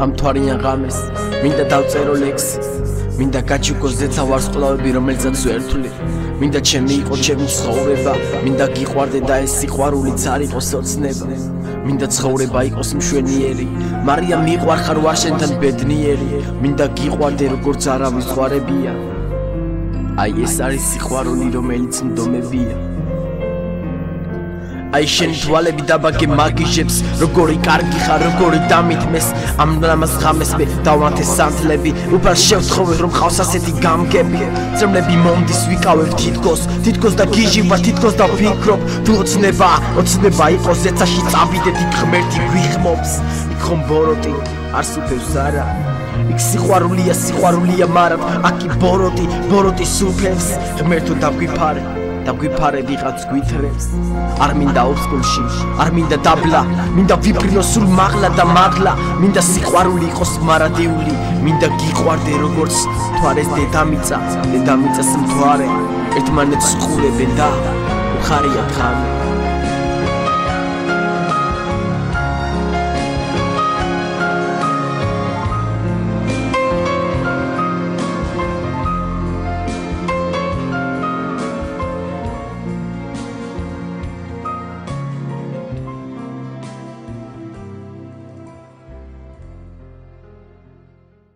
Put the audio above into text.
ამ თვარიან ღამეს მინდა დავწერო ლექსი მინდა გაჩუქოს ზეცა ვარსკვლავები რომელზეც ვერთვლი მინდა ჩემი იყო ჩემი ცხოვრება მინდა გიყვარდე და ეს სიყვარულიც არ იყოს ოცნება მინდა ცხოვრება იყოს მშვენიერი მარია მიყვარხარ ვარ შენთან ბედნიერი მინდა გიყვარდე როგორც არავის ხვარებია აი ეს არის სიყვარული რომელიც მდომებია აი შენი თვალები დაბაგე მაგიჟებს როგორი კარგი ხარ როგორი დამითმეს ამ რამას ღამეს მე დავანთე სანთლები უფალ შევთხოვე რომ ხავს ასეთი გამგები წრმლები მომდის ვიკავებ თითქოს და გიჟიბა თითქოს და ვფიქრობ თუ ოცნება იყოს ზეცაში წავიდეთ იქ ღმერთი გვიხმობს იქ ხომ ბოროტი არ სუფევს არა იქ სიყვარულია მაგრამ აქ ბოროტი სუფევს ღმერთო დაგვიფარე ვიღაც გვითრებს არ მინდა ოფსკულში არ მინდა დაბლა მინდა ვიფრინო სულ მაღლა და მაგლა მინდა სიყვარული იყოს მარადიული მინდა გიყვარდე როგორც თვარეს დედამიწას მთვარე ერთმანეთს ყურებენ და უხარიათ ღამე